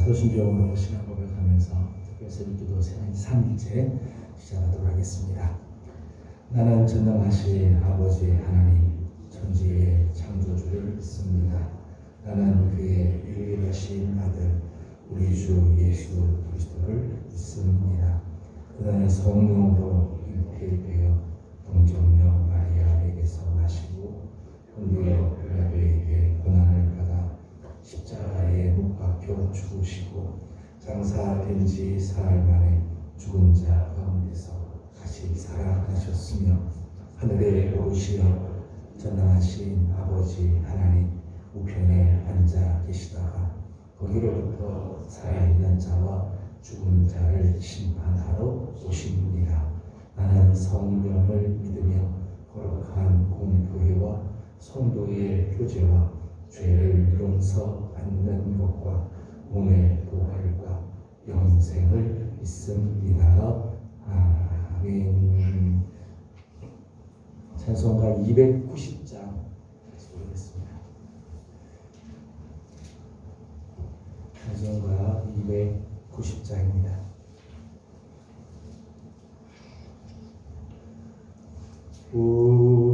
사도신경으로 신앙 고백하면서 특별새벽기도 3일째 시작하도록 하겠습니다. 나는 전능하신 아버지 하나님 천지의 창조주를 믿습니다. 나는 그의 유일하신 아들 우리 주 예수 그리스도를 믿습니다. 그는 성령으로 잉태되어 동정녀 마리아에게서 나시고 본디오 빌라도에게 고난을 받아 십자가에 못 박혀 죽으시고 장사된 지 사흘 만에 죽은 자 가운데서 다시 살아나셨으며 하늘에 오르시어 전능하신 아버지 하나님 우편에 앉아 계시다가 거기로부터 살아있는 자와 죽은 자를 심판하러 오십니다. 나는 성령을 믿으며 거룩한 공교회와 성도의 교제와 죄를 용서받는 것과 몸의 부활과 영생을 믿습니다. 아멘. 찬송가 290장 소개했습니다. 찬송가 290장입니다.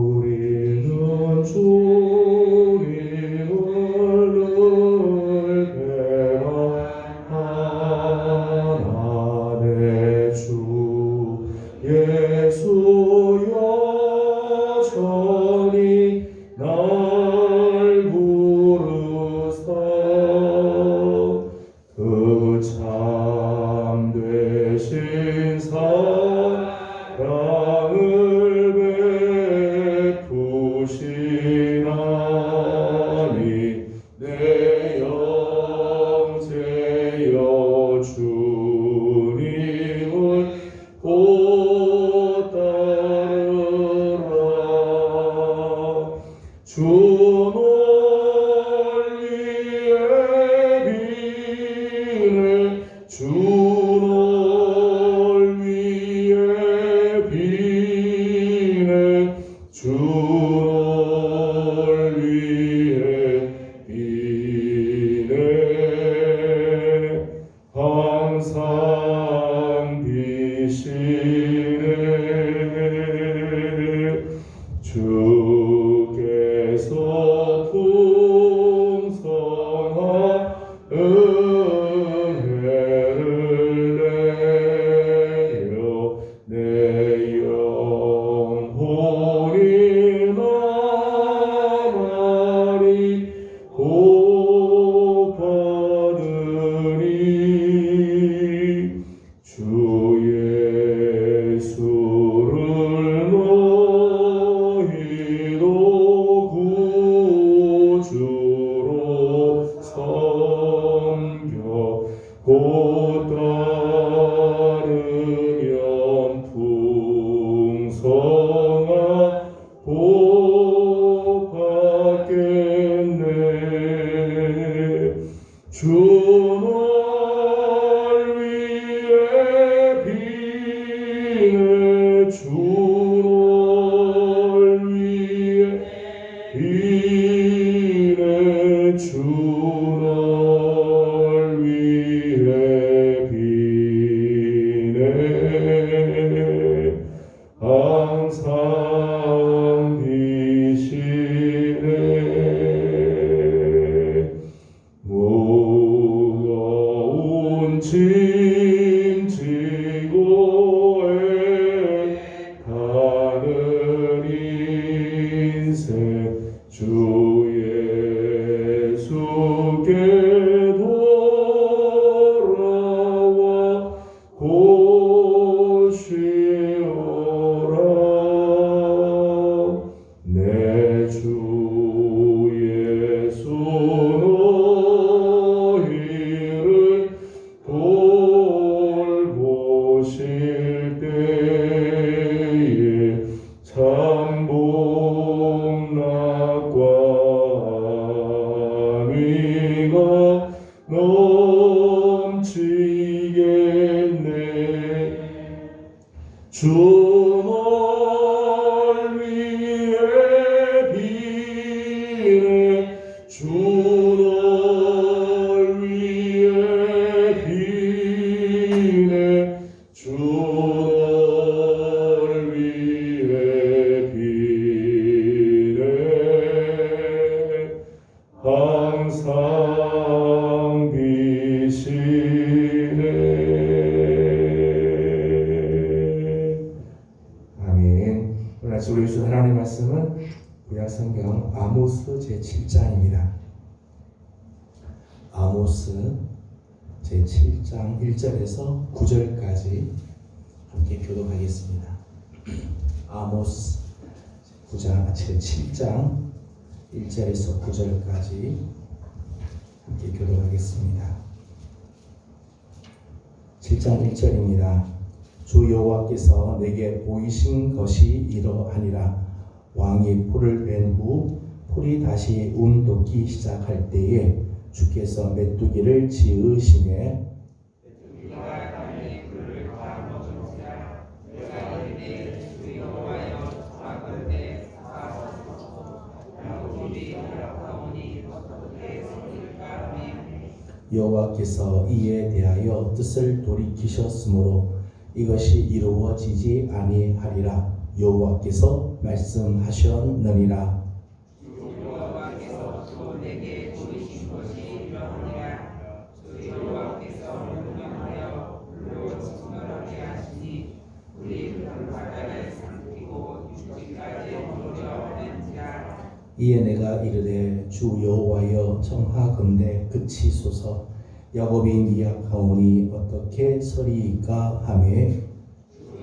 우리는 주님을 배반하나 내 주 예수 여전히 날 부르사 그 참되신 사랑을 베푸시나니 내 영제여 주님을 곧 따르라. 주 논리에 비네 주 논리에 비네 주 논리에 비네 항상 비시네 주께서 풍성한 은혜를 내려 내 영혼이 나날이 복 받으니 주 예수를 너희도 구주로 섬겨 곧 따르면 풍성한 복 받겠네. 주 논리에 비네 주 논리에 비네 주 논리에 비네 항상 비시네. 무거운 짐 지고 애타는 인생 주 예수께 돌아와 곧 쉬어라. 내 주 예수 너희를 돌보실 때에 참 복락과 미가 넘치겠네. 주 논리에 비네 주 논리에 구약성경 아모스 제7장입니다. 아모스 제7장 1절에서 9절까지 함께 교독하겠습니다. 아모스 제7장 1절에서 9절까지 함께 교독하겠습니다. 7장 1절입니다. 주 여호와께서 내게 보이신 것이 이러하니라. 왕이 풀을 벤 후 풀이 다시 돋기 시작할 때에 주께서 메뚜기를 지으시매 여호와께서 이에 대하여 뜻을 돌이키셨으므로 이것이 이루어지지 아니하리라. 여호와께서 말씀하셨느니라. 여호와께서 또 내게 보이신 것이 이러하니라. 주 여호와께서 명령하여 불로 진멸하게 하시니 우리 그 바다를 삼키고 육지까지 이르러는지라. 이에 내가 이르되 주 여호와여 청하건대 그치소서. 야곱이 미약하오니 어떻게 서리이까 하매 주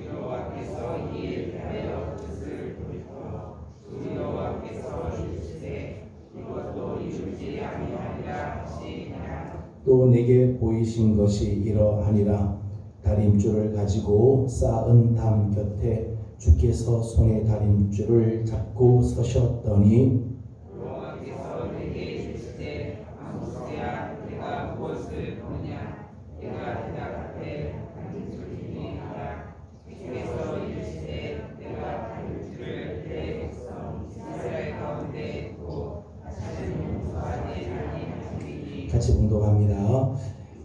여호와께서 이에 대하여 뜻을 돌이켜 주 여호와께서 이르시되 이것도 이루지 아니하리라 하시니라. 또 내게 보이신 것이 이러하니라. 다림줄을 가지고 쌓은 담 곁에 주께서 손에 다림줄을 잡고 서셨더니 여호와께서 내게 이르시되 아모스야 내가 무엇을 보느냐. 내가 대답하되 다림줄이니 하라. 주께서 이르시되 내가 다림줄을 내 백성 이스라엘 가운데 있고 다시는 용서하지 아니하리니. 같이 공독합니다.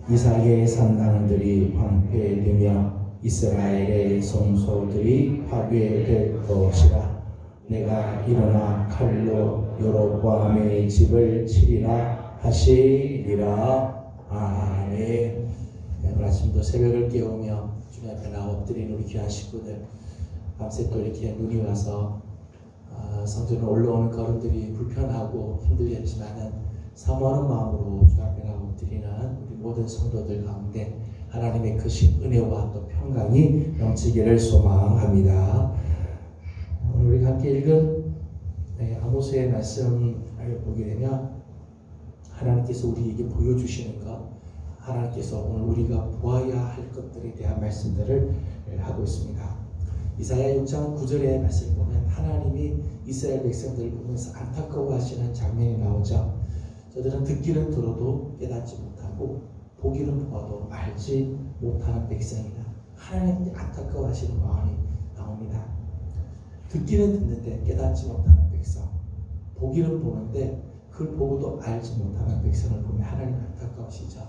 이삭의 산당들이 황폐되며 이스라엘의 성소들이 파괴될 것이라. 내가 일어나 칼로 여로보암의 집을 치리라 하시리라. 아멘. 네, 오늘 아침도 새벽을 깨우며 주님 앞에 나와 엎드린 우리 귀한 식구들, 밤새 또 이렇게 눈이 와서 성전에 올라오는 걸음들이 불편하고 힘들겠지만은 사모하는 마음으로 주 앞에 나와 엎드리는 우리 모든 성도들 가운데 하나님의 크신 은혜와 또 평강이 넘치기를 소망합니다. 오늘 우리가 함께 읽은 아모스의 말씀을 보게 되면 하나님께서 우리에게 보여주시는 것, 하나님께서 오늘 우리가 보아야 할 것들에 대한 말씀들을 하고 있습니다. 이사야 6장 9절의 말씀을 보면 하나님이 이스라엘 백성들을 보면서 안타까워하시는 장면이 나오죠. 저들은 듣기는 들어도 깨닫지 못하고 보기는 보아도 알지 못하는 백성이다. 하나님이 안타까워하시는 마음이 나옵니다. 듣기는 듣는데 깨닫지 못하는 백성, 보기는 보는데 그걸 보고도 알지 못하는 백성을 보면 하나님 안타까우시죠.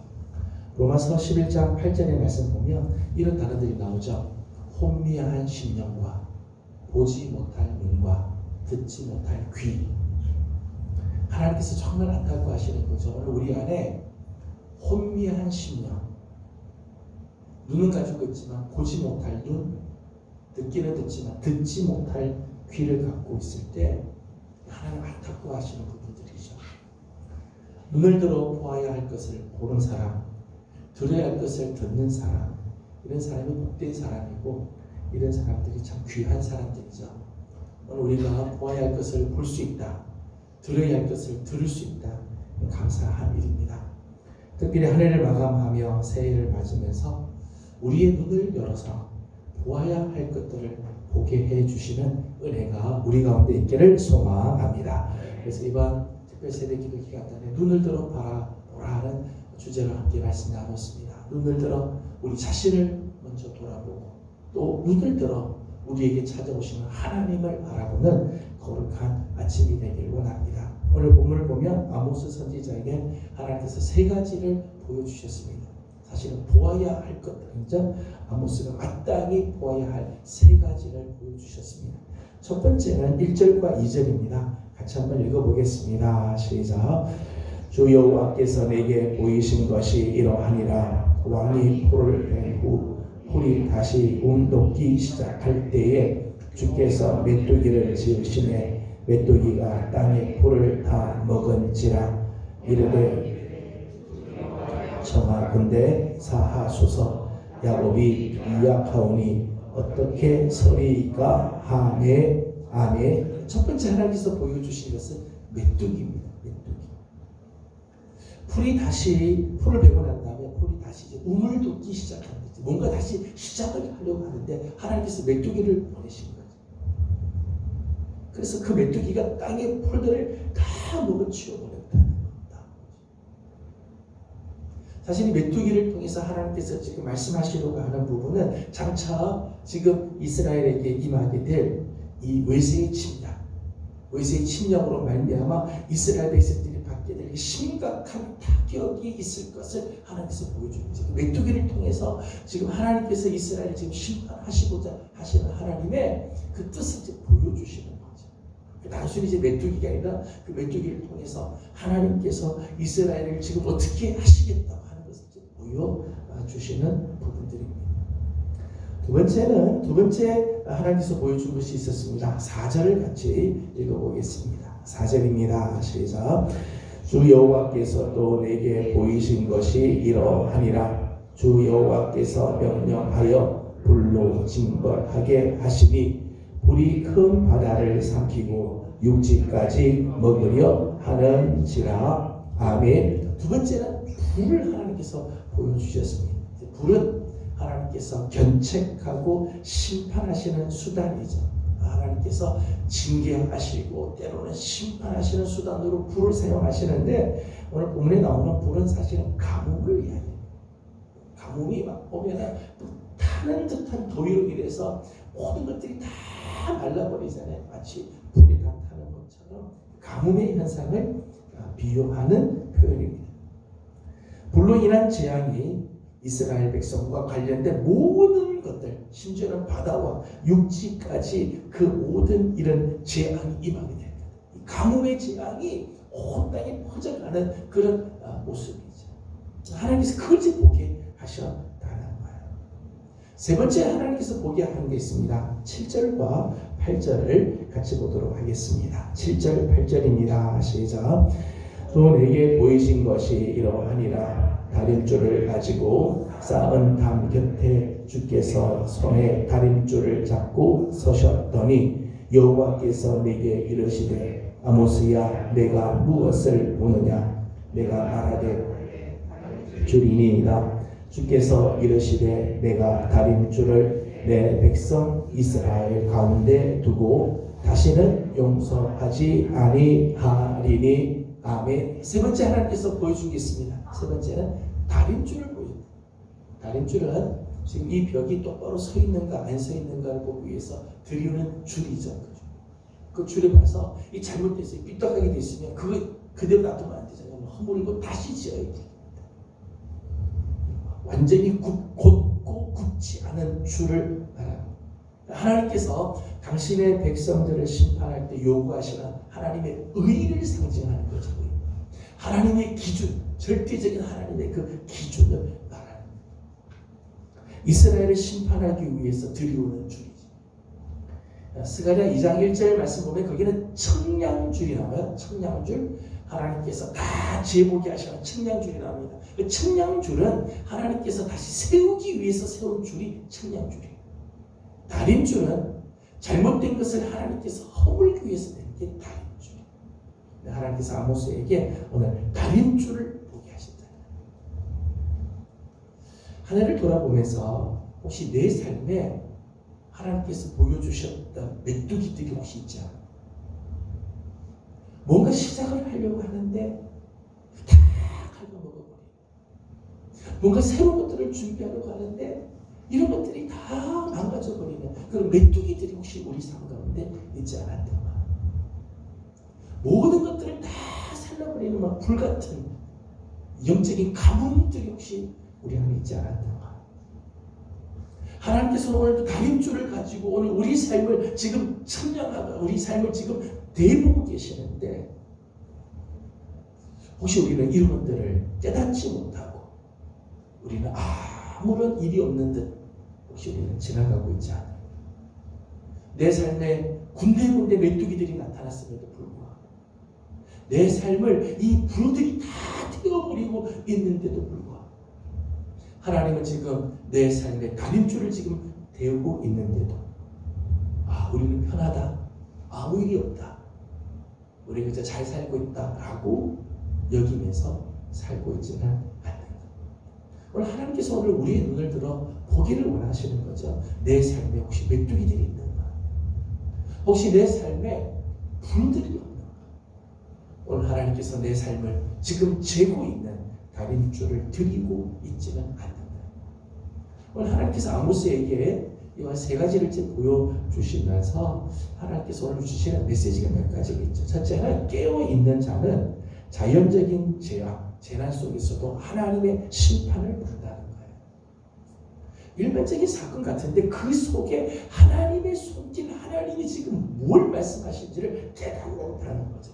로마서 11장 8절의 말씀 보면 이런 단어들이 나오죠. 혼미한 심령과 보지 못할 눈과 듣지 못할 귀. 하나님께서 정말 안타까워하시는 거죠. 오늘 우리 안에 혼미한 심령, 눈은 가지고 있지만 보지 못할 눈, 듣기는 듣지만 듣지 못할 귀를 갖고 있을 때 하나님 안타까워하시는 부분들이죠. 눈을 들어 보아야 할 것을 보는 사람, 들어야 할 것을 듣는 사람, 이런 사람이 복된 사람이고 이런 사람들이 참 귀한 사람들이죠. 오늘 우리가 보아야 할 것을 볼 수 있다, 들어야 할 것을 들을 수 있다, 감사한 일입니다. 특별히 한 해를 마감하며 새해를 맞으면서 우리의 눈을 열어서 보아야 할 것들을 보게 해주시는 은혜가 우리 가운데 있기를 소망합니다. 그래서 이번 특별 새벽 기도 기간 동안에 눈을 들어 보라 하는 주제로 함께 말씀 나눴습니다. 눈을 들어 우리 자신을 먼저 돌아보고 또 눈을 들어 우리에게 찾아오시는 하나님을 바라보는 거룩한 아침이 되길 원합니다. 오늘 본문을 보면 아모스 선지자에게 하나님께서 세 가지를 보여주셨습니다. 사실은 보아야 할 것들이죠. 아모스가 마땅히 보아야 할 세 가지를 보여주셨습니다. 첫 번째는 1절과 2절입니다. 같이 한번 읽어보겠습니다. 시작. 주 여호와께서 내게 보이신 것이 이러하니라. 왕이 풀을 뺀 후 풀이 다시 돋기 시작할 때에 주께서 메뚜기를 지으시매 메뚜기가 땅의 풀을 다 먹은지라 이르되 청하건대 사하소서. 야곱이 미약하오니 어떻게 서리가 하매. 아멘. 첫 번째 하나님께서 보여주신 것은 메뚜기입니다. 메뚜기. 풀을 베고 난 다음에 풀이 다시 이제 우물 돋기 시작하는 거죠. 뭔가 다시 시작을 하려고 하는데 하나님께서 메뚜기를 보내신 거죠. 그래서 그 메뚜기가 땅의 풀들을 다 먹어치워버렸다는 겁니다. 사실 이 메뚜기를 통해서 하나님께서 지금 말씀하시려고 하는 부분은 장차 지금 이스라엘에게 임하게 될 이 외세의 침략으로 말미암아 이스라엘 백성들이 받게 될 심각한 타격이 있을 것을 하나님께서 보여주는 거죠. 메뚜기를 통해서 지금 하나님께서 이스라엘을 지금 심판하시고자 하시는 하나님의 그 뜻을 이제 보여주시는 거죠. 단순히 이제 메뚜기가 아니라 그 메뚜기를 통해서 하나님께서 이스라엘을 지금 어떻게 하시겠다고 하는 것을 보여주시는 부분들입니다. 두 번째 하나님께서 보여준 것이 있었습니다. 4절을 같이 읽어보겠습니다. 4절입니다. 시작. 주 여호와께서 또 내게 보이신 것이 이러하니라. 주 여호와께서 명령하여 불로 징벌하게 하시니 불이 큰 바다를 삼키고 육지까지 먹으려 하는지라. 아멘. 두 번째는 불을 하나님께서 보여주셨습니다. 불은 하나님께서 견책하고 심판하시는 수단이죠. 하나님께서 징계하시고 때로는 심판하시는 수단으로 불을 사용하시는데 오늘 본문에 나오는 불은 사실은 가뭄을 이야기해요. 가뭄이 막 보면 타는 듯한 더위로 인해서 모든 것들이 다 말라버리잖아요. 마치 불이 다 타는 것처럼 가뭄의 현상을 비유하는 표현입니다. 불로 인한 재앙이 이스라엘 백성과 관련된 모든 것들, 심지어는 바다와 육지까지 그 모든 이런 재앙이 임하게 됩니다. 가뭄의 재앙이 온 땅에 퍼져가는 그런 모습이죠. 하나님께서 그걸 보게 하셨다는 거예요. 세 번째 하나님께서 보게 하는 게 있습니다. 7절과 8절을 같이 보도록 하겠습니다. 7절, 8절입니다. 시작. 또 내게 보이신 것이 이러하니라. 다림줄을 가지고 쌓은 담 곁에 주께서 손에 다림줄을 잡고 서셨더니 여호와께서 내게 이르시되 아모스야 내가 무엇을 보느냐. 내가 말하되 줄이니이다. 주께서 이르시되 내가 다림줄을 내 백성 이스라엘 가운데 두고 다시는 용서하지 아니하리니. 아멘. 세 번째 하나님께서 보여준 게 있습니다. 세 번째는 다림줄을 보여줍니다. 다림줄은 지금 이 벽이 똑바로 서 있는가 안 서 있는가를 보기 위해서 들이는 줄이죠. 그 줄을 봐서 이 잘못됐어요. 삐딱하게 됐으면 그대로 놔두면 안 되잖아요. 허물고 다시 지어야 됩니다. 완전히 곧고 굽지 않은 줄을 말합니다. 하나님께서 당신의 백성들을 심판할 때 요구하시는 하나님의 의를 상징하는 거죠. 하나님의 기준, 절대적인 하나님의 그 기준을 말하는 거예요. 이스라엘을 심판하기 위해서 들이오는 줄이죠. 스가랴 2장 1절 말씀 보면 거기는 청량줄이 나와요. 청량줄. 하나님께서 다 재보게 하시는 청량줄이 나옵니다. 그 청량줄은 하나님께서 다시 세우기 위해서 세운 줄이 청량줄이에요. 다림줄은 잘못된 것을 하나님께서 허물기 위해서 낸 게 다림줄이에요. 하나님께서 아모스에게 오늘 다림줄을 보게 하신다. 하늘을 돌아보면서 혹시 내 삶에 하나님께서 보여주셨던 메뚜기들이 혹시 있지 않아요? 뭔가 시작을 하려고 하는데 다 갉아먹어버려요. 뭔가 새로운 것들을 준비하려고 하는데 이런 것들이 다 망가져버리는 그런 메뚜기들이 혹시 우리 삶 가운데 있지 않았던가. 모든 것들을 다 살려버리는 막 불같은 영적인 가뭄들이 혹시 우리 안에 있지 않았던가. 하나님께서는 오늘도 다림줄을 가지고 오늘 우리 삶을 지금 청량하고 우리 삶을 지금 대보고 계시는데 혹시 우리는 이런 것들을 깨닫지 못하고 우리는 아무런 일이 없는 듯 혹시 우리는 지나가고 있지 않아요? 내 삶에 군데군데 메뚜기들이 나타났음에도 불구하고 내 삶을 이 불들이 다 태워버리고 있는데도 불구하고 하나님은 지금 내 삶에 다림줄을 지금 대우고 있는데도 우리는 편하다, 아무 일이 없다, 우리 그저 잘 살고 있다라고 여기면서 살고 있지는 않는다. 오늘 하나님께서 오늘 우리의 눈을 들어 보기를 원하시는 거죠. 내 삶에 혹시 메뚜기들이 있는가? 혹시 내 삶에 불들이 없는가? 오늘 하나님께서 내 삶을 지금 재고 있는 다림줄을 드리고 있지는 않는다. 오늘 하나님께서 아모스에게 이와 세 가지를 보여주시면서 하나님께서 오늘 주시는 메시지가 몇 가지가 있죠. 첫째는 깨어있는 자는 자연적인 재난 속에서도 하나님의 심판을 받는다는 거예요. 일반적인 사건 같은데 그 속에 하나님의 손길, 하나님이 지금 뭘 말씀하신지를 깨닫는다는 거죠.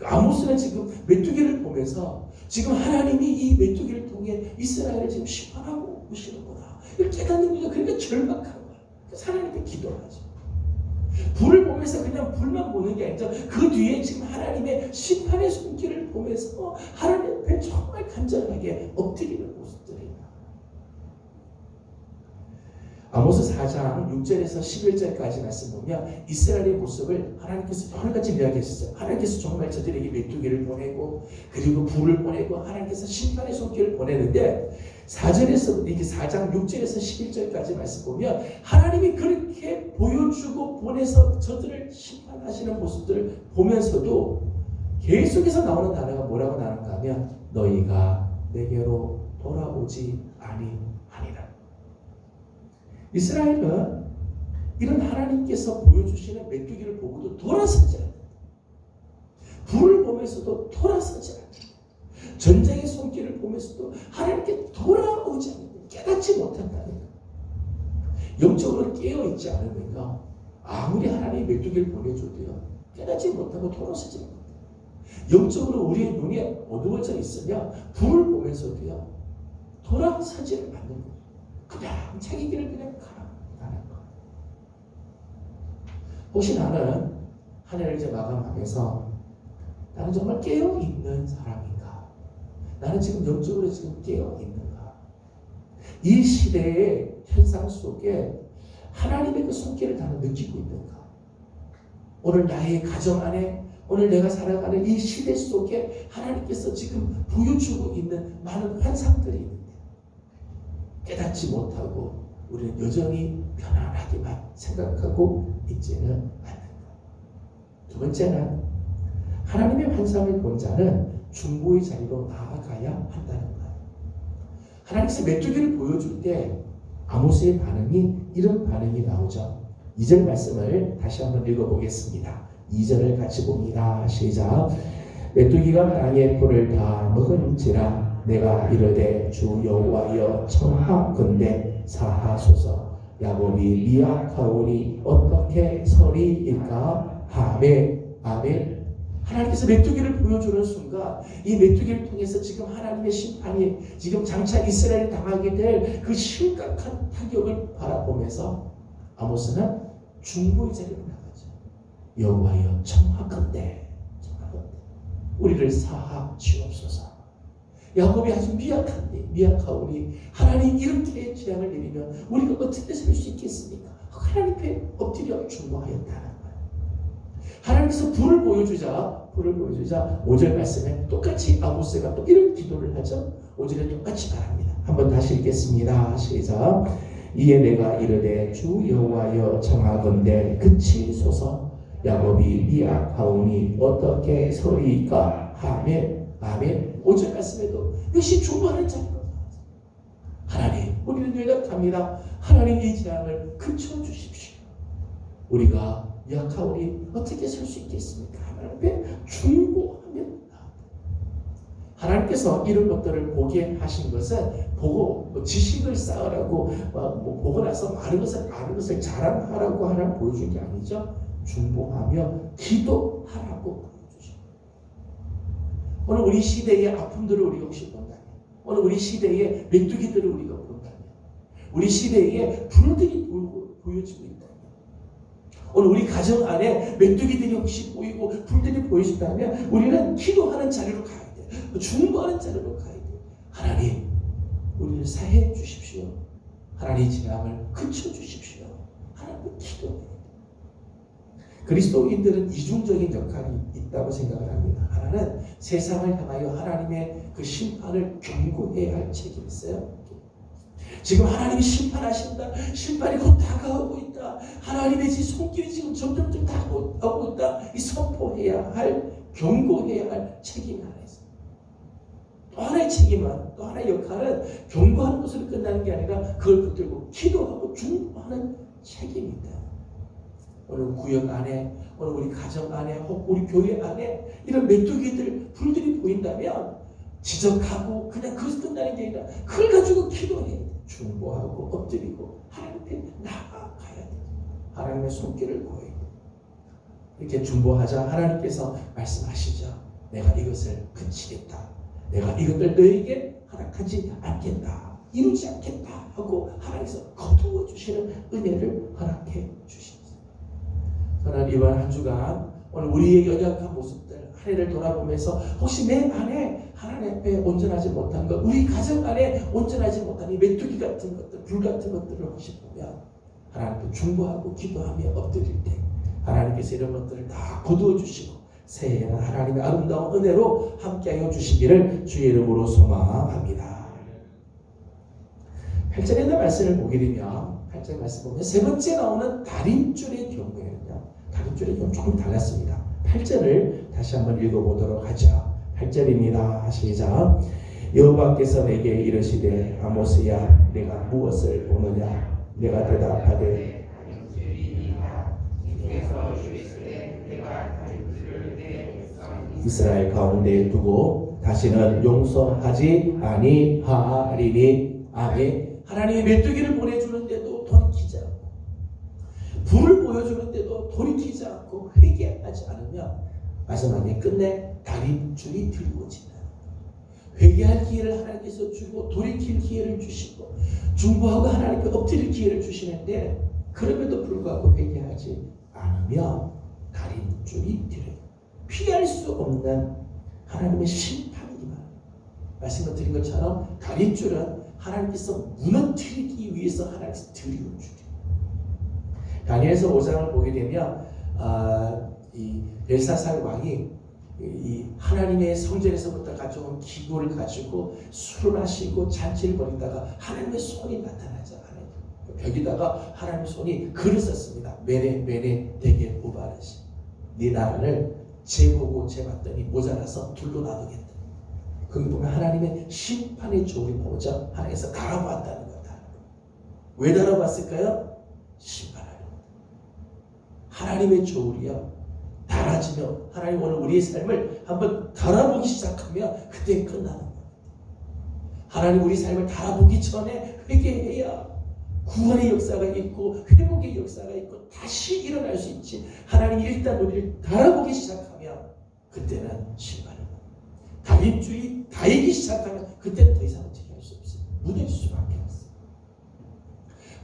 아모스는 지금 메뚜기를 보면서 지금 하나님이 이 메뚜기를 통해 이스라엘을 지금 심판하고 오시는구나, 이걸 깨닫는 거죠. 그러니까 절박한 거예요. 그래서 하나님께 기도를 하죠. 불을 보면서 그냥 불만 보는 게 아니죠. 그 뒤에 지금 하나님의 심판의 손길을 보면서 하나님 앞에 정말 간절하게 엎드리는 모습들이에요. 아모스 4장 6절에서 11절까지 말씀 보면 이스라엘의 모습을 하나님께서 여러 가지 이야기했어요. 하나님께서 정말 저들에게 메뚜기를 보내고 그리고 불을 보내고 하나님께서 심판의 손길을 보내는데 4절에서 이게 4장 6절에서 11절까지 말씀 보면 하나님이 그렇게 보여주고 보내서 저들을 심판하시는 모습들을 보면서도 계속해서 나오는 단어가 뭐라고 나오는가 하면 너희가 내게로 돌아오지 아니하니라. 이스라엘은 이런 하나님께서 보여주시는 메뚜기를 보고도 돌아서지 않는다. 불을 보면서도 돌아서지 않는다. 전쟁의 손길을 보면서도 하나님께 돌아오지 않는다. 깨닫지 못한다는 것. 영적으로 깨어있지 않으니까 아무리 하나님이 메뚜기를 보내줘도요 깨닫지 못하고 돌아서지 못한다. 영적으로 우리의 눈이 어두워져 있으면 불을 보면서도요 돌아서지를 않는 거예요. 그냥 자기 길을 그냥 가는 거. 혹시 나는 한 해를 이제 마감하면서 나는 정말 깨어 있는 사람인가? 나는 지금 영적으로 지금 깨어 있는가? 이 시대의 현상 속에 하나님의 그 손길을 나는 느끼고 있는가? 오늘 나의 가정 안에 오늘 내가 살아가는 이 시대 속에 하나님께서 지금 보여주고 있는 많은 환상들이 있는데 깨닫지 못하고 우리는 여전히 편안하게만 생각하고 있지는 않는다. 두 번째는 하나님의 환상을 본 자는 중보의 자리로 나아가야 한다는 거예요. 하나님께서 메뚜기를 보여줄 때 아모스의 반응이 이런 반응이 나오죠. 2절 말씀을 다시 한번 읽어보겠습니다. 2절을 같이 봅니다. 시작. 메뚜기가 땅의 풀을 다 먹은지라 내가 이르되 주 여호와여 청하건대 사하소서. 야곱이 미약하오니 어떻게 서리이까. 아멘. 아멘. 하나님께서 메뚜기를 보여주는 순간 이 메뚜기를 통해서 지금 하나님의 심판이 지금 장차 이스라엘이 당하게 될 그 심각한 타격을 바라보면서 아모스는 중보의 자리로 나가죠. 여호와여 청하건대 우리를 사하시옵소서. 야곱이 아주 미약하오니 하나님 이렇게 재앙을 내리면 우리가 어떻게 살 수 있겠습니까? 하나님 앞에 엎드려 중보하였다는 거예요. 하나님께서 불을 보여주자 5절 말씀에 똑같이 아모스가 또 이런 기도를 하죠. 5절에 똑같이 말합니다. 한번 다시 읽겠습니다. 시작. 이에 내가 이르되 주 여호와여 청하건대 그치소서. 야곱이 미약하오니 어떻게 서리이까. 아멘. 아멘. 5절 말씀에도 역시 중보하는 자리로 하나님 우리는 요약합니다. 하나님 이 재앙을 그쳐주십시오. 우리가 약하오니 어떻게 살 수 있겠습니까? 하나님 앞에 중보하면 하나님께서 이런 것들을 보게 하신 것은 보고 지식을 쌓으라고 보고 나서 많은 것을 아는 것을 자랑하라고 하나 보여준 게 아니죠. 중보하며 기도하라고 보여주십니다. 오늘 우리 시대의 아픔들을 우리가 혹시 본다면, 오늘 우리 시대의 메뚜기들을 우리가 본다면, 우리 시대에 불들이 보여지고 있다면, 오늘 우리 가정 안에 메뚜기들이 혹시 보이고 불들이 보이신다면 우리는 기도하는 자리로 가야 돼요. 중보하는 자리로 가야 돼요. 하나님, 우리를 사해 주십시오. 하나님 재앙을 그쳐 주십시오. 하나님 기도해요. 그리스도인들은 이중적인 역할이 있다고 생각을 합니다. 하나는 세상을 향하여 하나님의 그 심판을 경고해야 할 책임이 있어요. 지금 하나님이 심판하신다. 심판이 곧 다가오고 있다. 하나님의 손길이 지금 점점점 다가오고 있다. 이 선포해야 할, 경고해야 할 책임이 하나 있어요. 또 하나의 책임은, 또 하나의 역할은 경고하는 것으로 끝나는 게 아니라 그걸 붙들고 기도하고 중보하는 책임입니다. 오늘 구역 안에, 오늘 우리 가정 안에, 혹 우리 교회 안에 이런 메뚜기들, 불들이 보인다면 지적하고 그냥 그것이 끝나는 게 아니라 그걸 가지고 기도해. 중보하고 엎드리고 하나님 앞에 나아가야 돼. 하나님의 손길을 보여야 돼. 이렇게 중보하자 하나님께서 말씀하시죠. 내가 이것을 그치겠다. 내가 이것들 너에게 허락하지 않겠다. 이루지 않겠다 하고 하나님께서 거두어 주시는 은혜를 허락해 주십니다. 저는 이번 한 주간 오늘 우리의 연약한 모습들 한 해를 돌아보면서 혹시 내 안에 하나님 앞에 온전하지 못한 것, 우리 가정 안에 온전하지 못한 이 메뚜기 같은 것들, 불 같은 것들을 혹시 보면 하나님께 중보하고 기도하며 엎드릴 때 하나님께서 이런 것들을 다 거두어 주시고 새해에는 하나님의 아름다운 은혜로 함께하여 주시기를 주의 이름으로 소망합니다. 8절에 있는 말씀을 보게 되면 8절 말씀 보면 세 번째 나오는 다림줄의 경우에는요, 다림줄의 경우 조금 달랐습니다. 8절을 다시 한번 읽어보도록 하죠. 8절입니다. 시작. 여호와께서 내게 이르시되 아모스야 내가 무엇을 보느냐. 내가 대답하되 이스라엘 가운데 두고 다시는 용서하지 아니하리니. 아멘. 하나님의 메뚜기를 보내주는데도 돌이키지 않고 불을 보여주는데도 돌이키지 않고 회개하지 않으면 마지막에 끝내 다림줄이 들고진다. 회개할 기회를 하나님께서 주고 돌이킬 기회를 주시고 중보하고 하나님께 엎드릴 기회를 주시는데 그럼에도 불구하고 회개하지 않으면 다림줄이 들어요. 피할 수 없는 하나님의 심판이기만. 말씀을 드린 것처럼 다림줄은 하나님께서 무너뜨리기 위해서 하나님께서 드리는 줄이에요. 다니엘서 5장을 보게 되면 이 벨사살 왕이 이 하나님의 성전에서부터 가져온 기구를 가지고 술을 마시고 잔치를 벌이다가 하나님의 손이 나타나죠. 벽에다가 하나님의 손이 글을 썼습니다. 메네 대게 우바르시. 네 나라를 재보고 재봤더니 모자라서 둘로 나누겠다. 거기 보면 하나님의 심판의 조울이 나오죠. 하나님께서 달아보았다는 거다. 왜 달아봤을까요? 심판하려고. 하나님의 조울이요 달아지며 하나님 오늘 우리의 삶을 한번 달아보기 시작하면 그때 끝나는 거예요. 하나님 우리 삶을 달아보기 전에 회개해야 구원의 역사가 있고 회복의 역사가 있고 다시 일어날 수 있지. 하나님이 일단 우리를 달아보기 시작하면 그때는 심판입니다. 다림줄이 다이기 시작하면 그때는 더 이상 어떻게 할 수 없어요. 무너질 수밖에 없어요.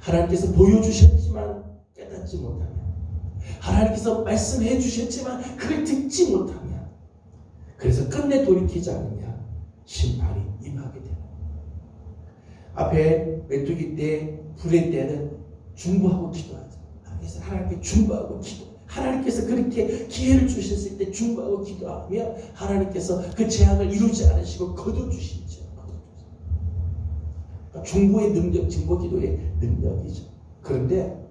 하나님께서 보여주셨지만 깨닫지 못하면, 하나님께서 말씀해 주셨지만 그걸 듣지 못하면, 그래서 끝내 돌이키지 않으면 심판이 임하게 되는 거예요. 앞에 메뚜기 때 불의 때는 중보하고 기도하죠. 그래서 하나님께 중보하고 기도. 하나님께서 그렇게 기회를 주셨을 때 중보하고 기도하면 하나님께서 그 재앙을 이루지 않으시고 거둬주시죠. 그러니까 중보의 능력, 중보 기도의 능력이죠. 그런데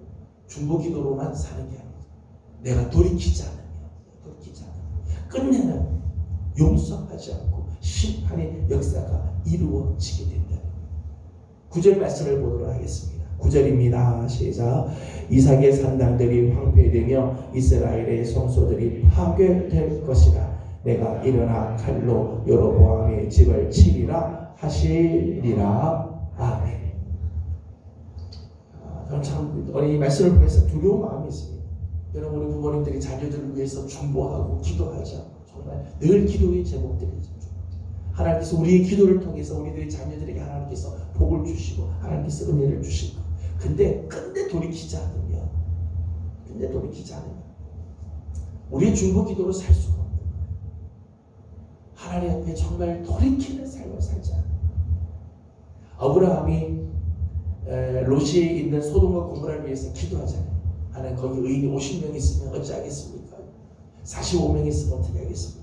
중보 기도로만 사는 게 아니죠. 내가 돌이키지 않으면 끝내는 용서하지 않고 심판의 역사가 이루어지게 된다. 9절 말씀을 보도록 하겠습니다. 9절입니다. 시작. 이삭의 산당들이 황폐되며 이스라엘의 성소들이 파괴될 것이라. 내가 일어나 칼로 여로보암의 집을 치리라 하시리라. 아멘. 저는 참 이 말씀을 보면서 두려운 마음이 있습니다. 여러분, 우리 부모님들이 자녀들을 위해서 중보하고 기도하자. 정말 늘 기도의 제목들이죠. 하나님께서 우리의 기도를 통해서 우리들의 자녀들에게 하나님께서 복을 주시고 하나님께서 은혜를 주시고, 근데 끝내 돌이키지 않으면 근데 돌이키지 않으면 우리의 중보 기도로 살 수가 없는 거예요. 하나님 앞에 정말 돌이키는 삶을 살지 않아요. 아브라함이 롯이 있는 소돔과 고모라를 위해서 기도하잖아요. 하나님 거기 의인이 50명 있으면 어찌하겠습니까? 45명 있으면 어떻게 하겠습니까?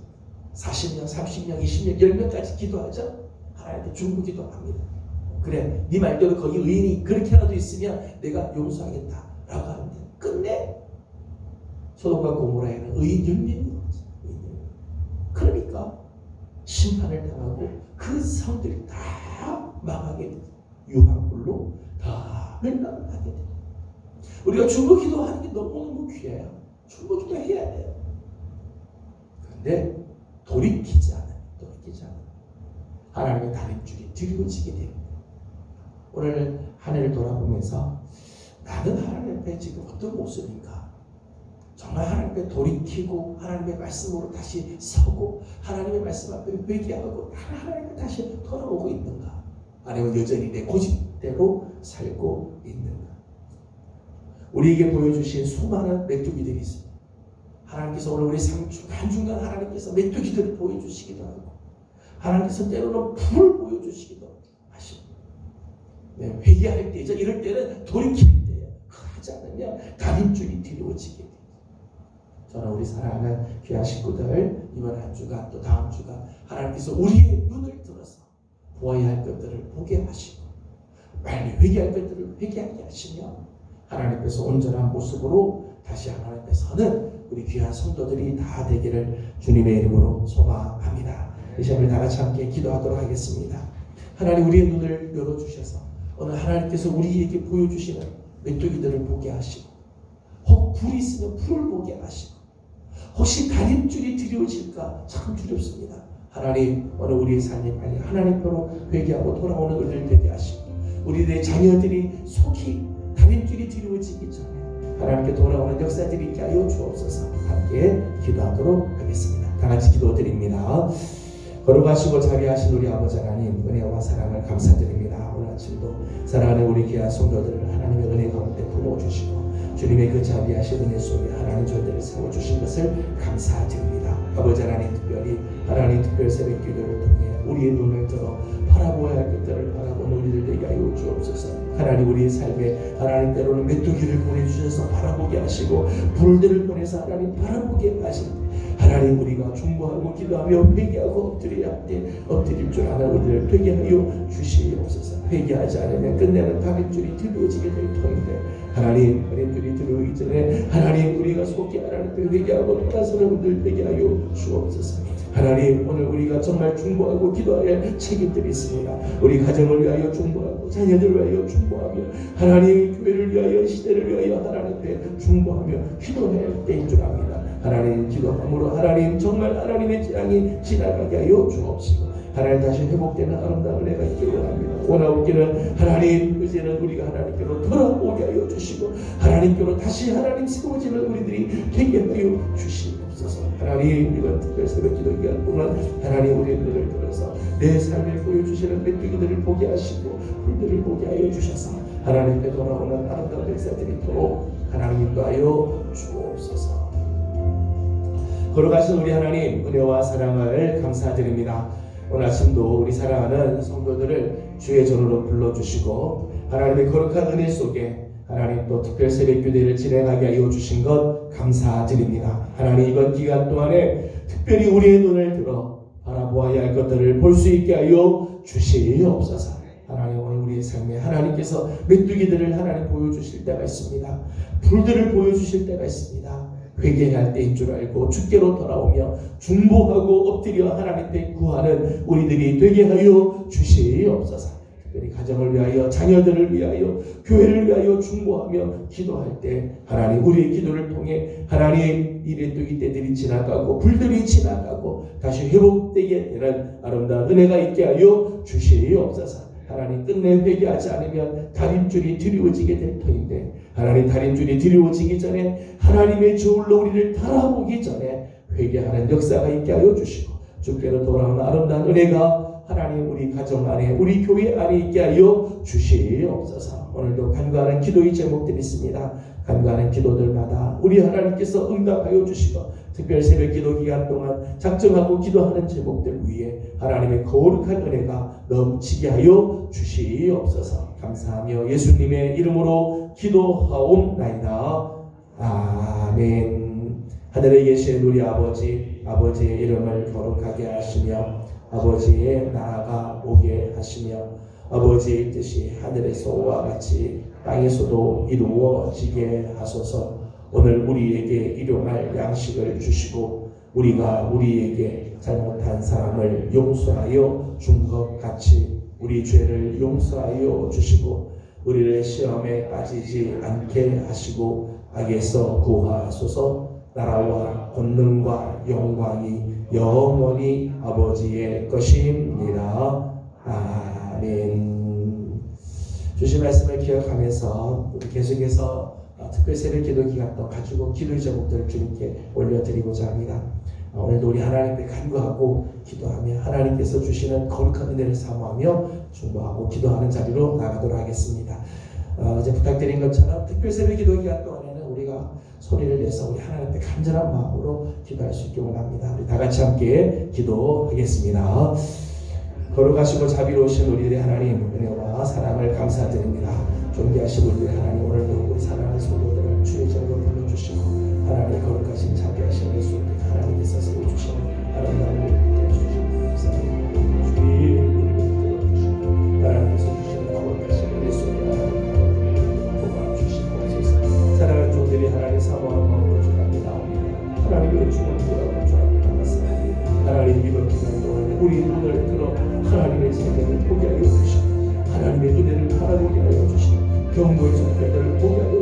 40명, 30명, 20명, 10명까지 기도하죠. 하나님께 중보 기도합니다. 그래, 네 말대로 거기 의인이 그렇게라도 있으면 내가 용서하겠다 라고 하는데 끝내 소돔과 고모라에는 의인 10명이 없어요. 그러니까 심판을 당하고 그 성들이 다 망하게 돼요. 유황불로 다 멸망을 하게 돼요. 우리가 중보 기도하는 게 너무너무 귀해요. 중보 기도 해야 돼요. 그런데 돌이키지 않아요. 하나님의 다림줄이 드리워지게 됩니다. 오늘 한 해를 돌아보면서 나는 하나님 앞에 지금 어떤 모습인가? 정말 하나님 앞에 돌이키고 하나님의 말씀으로 다시 서고 하나님의 말씀 앞에 회개하고 하나님 앞에 다시 돌아오고 있는가? 아니면 여전히 내 고집대로 살고 있는가? 우리에게 보여주신 수많은 메뚜기들이 있습니다. 하나님께서 오늘 우리 삶 중간중간 하나님께서 메뚜기들을 보여주시기도 하고 하나님께서 때로는 불을 보여주시기도 하십니다. 네, 회개할 때죠. 이럴 때는 돌이킬 때예요. 하지 않으면 다림줄이 드리워지게 돼요. 저는 우리 사랑하는 귀한 식구들 이번 한 주간 또 다음 주간 하나님께서 우리의 눈을 들어서 보아야 할 것들을 보게 하시고 빨리 회개할 것들을 회개하게 하시며 하나님께서 온전한 모습으로 다시 하나님 앞에 서는 우리 귀한 성도들이 다 되기를 주님의 이름으로 소망합니다. 이 시간에 다 같이 함께 기도하도록 하겠습니다. 하나님 우리의 눈을 열어주셔서 오늘 하나님께서 우리에게 보여주시는 메뚜기들을 보게 하시고 혹 불이 있으면 불을 보게 하시고 혹시 다림줄이 드리워질까 참 두렵습니다. 하나님 오늘 우리의 삶이 빨리 하나님께로 회개하고 돌아오는 은혜를 되게 하시고 우리의 자녀들이 속히 다림줄이 드리워지기 전에 하나님께 돌아오는 역사들이 있게 하여 주옵소서. 함께 기도하도록 하겠습니다. 다 같이 기도드립니다. 걸어가시고 자비하신 우리 아버지 하나님 은혜와 사랑을 감사드립니다. 오늘 아침도 사랑하는 우리 귀한 성도들을 하나님의 은혜 가운데 품어주시고 주님의 그 자비하신 은혜 속에 하나님 저희들을 세워주신 것을 감사드립니다. 아버지 하나님 특별히 하나님 특별 새벽 기도를 통해 우리의 눈을 들어 바라보아야 할 것들을 바라보는 우리들 되게 하여 주옵소서. 하나님 우리의 삶에 하나님 때로는 메뚜기를 보내주셔서 바라보게 하시고 불들을 보내서 하나님 바라보게 하시고 하나님 우리가 중보하고 기도하며 회개하고 엎드려야 할 때 엎드릴 줄 아는 우리를 되게 하여 주시옵소서. 회개하지 않으면 끝내는 다림줄이 드리워지게 될 터인데 하나님 다림줄이 드리워지기 전에 하나님 우리가 속히 하나님께 회개하고 돌아서는 우리들 되게 하여 주옵소서. 하나님 오늘 우리가 정말 중보하고 기도해야 할 책임들이 있습니다. 우리 가정을 위하여 중보하고 자녀들을 위하여 중보하며 하나님 교회를 위하여 시대를 위하여 하나님 앞에 중보하며 기도해야 할 때인 줄 압니다. 하나님 기도함으로 하나님 정말 하나님의 재앙이 지나가게 하여 주옵시고 하나님 다시 회복되는 아름다운 은혜가 있기를 원합니다. 원하옵기는 하나님 이제는 우리가 하나님께로 돌아오게 하여 주시고 하나님께로 다시 하나님 세워지는 우리들이 되게 하여 주시옵소서. 하나님 이번 특별 새벽 기도 기간 동안 하나님 우리의 눈을 들어서 내 삶을 보여주시는 메뚜기들을 보게 하시고 불들을 보게 하여 주셔서 하나님께 돌아오는 아름다운 역사들이 있도록 하나님 인도하여 주옵소서. 걸어가신 우리 하나님 은혜와 사랑을 감사드립니다. 오늘 아침도 우리 사랑하는 성도들을 주의 전으로 불러주시고 하나님의 거룩한 은혜 속에 하나님 또 특별 새벽 기도를 진행하게 하여 주신 것 감사드립니다. 하나님 이번 기간 동안에 특별히 우리의 눈을 들어 바라보아야 할 것들을 볼 수 있게 하여 주시옵소서. 하나님 오늘 우리의 삶에 하나님께서 메뚜기들을 하나님 보여주실 때가 있습니다. 불들을 보여주실 때가 있습니다. 회개해야 할 때인 줄 알고 주께로 돌아오며 중보하고 엎드려 하나님께 구하는 우리들이 되게 하여 주시옵소서. 특별히 가정을 위하여 자녀들을 위하여 교회를 위하여 중보하며 기도할 때 하나님 우리의 기도를 통해 하나님 이 메뚜기 때들이 지나가고 불들이 지나가고 다시 회복되게 되는 아름다운 은혜가 있게 하여 주시옵소서. 하나님 끝내 회개하지 않으면 다림줄이 드리워지게 될 터인데 하나님 다림줄이 드리워지기 전에 하나님의 저울로 우리를 달아보기 전에 회개하는 역사가 있게 하여 주시고 주께로 돌아오는 아름다운 은혜가 하나님 우리 가정 안에 우리 교회 안에 있게 하여 주시옵소서. 주셔서 오늘도 간구하는 기도의 제목들이 있습니다. 간구하는 기도들마다 우리 하나님께서 응답하여 주시고 특별 새벽 기도 기간 동안 작정하고 기도하는 제목들 위에 하나님의 거룩한 은혜가 넘치게 하여 주시옵소서. 감사하며 예수님의 이름으로 기도하옵나이다. 아멘. 하늘에 계신 우리 아버지, 아버지의 이름을 거룩하게 하시며 아버지의 나라가 오게 하시며 아버지의 뜻이 하늘에서와 같이 땅에서도 이루어지게 하소서. 오늘 우리에게 일용할 양식을 주시고 우리가 우리에게 잘못한 사람을 용서하여 준 것 같이 우리 죄를 용서하여 주시고 우리를 시험에 빠지지 않게 하시고 악에서 구하소서. 나라와 권능과 영광이 영원히 아버지의 것입니다. 아멘. 주신 말씀을 기억하면서 우리 계속해서 특별 새벽 기도 기간도 가지고 기도의 제목들을 주님께 올려드리고자 합니다. 오늘도 우리 하나님께 간구하고 기도하며 하나님께서 주시는 거룩한 은혜를 사모하며 중보하고 기도하는 자리로 나가도록 하겠습니다. 이제 부탁드린 것처럼 특별 새벽 기도 기간 동안에는 우리가 소리를 내서 우리 하나님께 간절한 마음으로 기도할 수 있기 원합니다. 우리 다 같이 함께 기도하겠습니다. 거룩하시고 자비로우신 우리들의 하나님, 은혜와 사랑을 감사드립니다. 존귀하신 우리의 하나님, 오늘도 우리 사랑하는 성도들을 주의 전으로 불러주시고 하나님의 거룩하신 자비하신 예수 하나님께서 세워주신 아름다운 우리를 주시고 감사합니다. 주의 우리를 들어주시고 하나님께서 주시는 거룩하신 예수 하나님 도와 주시고 사랑하는 종들이 하나님 사모하는 마음으로 주갑니다. 하나님의 주를 구하고 주합니다. 하나님 이번 기간 동안에 우리 눈을 들어 하나님의 세계를 보게 하여 주시고 하나님의 은혜를 바라보게 하여 주시고 경고의 손길들을 보게 하여